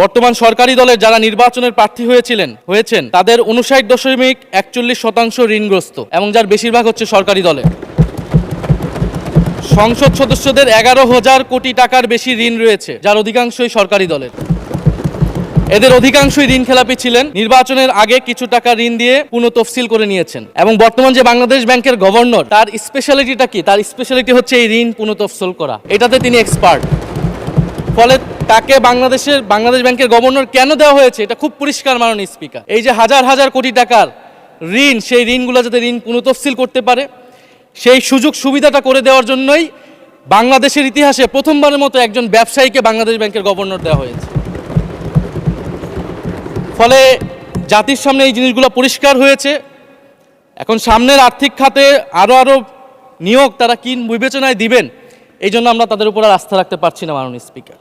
বর্তমান সরকারি দলের যারা নির্বাচনের প্রার্থী হয়েছেন তাদের 59.41% ঋণগ্রস্ত এবং যার বেশিরভাগ হচ্ছে সরকারি দলে। সংসদ সদস্যদের 11,000 কোটি টাকার বেশি ঋণ রয়েছে, যার অধিকাংশই সরকারি দলের। এদের অধিকাংশই ঋণ খেলাপি ছিলেন, নির্বাচনের আগে কিছু টাকা ঋণ দিয়ে পুনঃতফসিল করে নিয়েছেন। এবং বর্তমান যে বাংলাদেশ ব্যাংকের গভর্নর, তার স্পেশালিটিটা কি? তার স্পেশালিটি হচ্ছে এই ঋণ পুনঃতফসিল করা, এটাতে তিনি এক্সপার্ট। ফলে তাকে বাংলাদেশ ব্যাংকের গভর্নর কেন দেওয়া হয়েছে এটা খুব পরিষ্কার, মাননীয় স্পিকার। এই যে হাজার হাজার কোটি টাকার ঋণ, সেই ঋণগুলো যাতে ঋণ পুনঃতফসিল করতে পারে, সেই সুযোগ সুবিধাটা করে দেওয়ার জন্যই বাংলাদেশের ইতিহাসে প্রথমবারের মতো একজন ব্যবসায়ীকে বাংলাদেশ ব্যাংকের গভর্নর দেওয়া হয়েছে। ফলে জাতির সামনে এই জিনিসগুলো পরিষ্কার হয়েছে। এখন সামনের আর্থিক খাতে আরও নিয়োগ তারা কি বিবেচনায় দিবেন, এই জন্য আমরা তাদের উপর আর আস্থা রাখতে পারছি না, মাননীয় স্পিকার।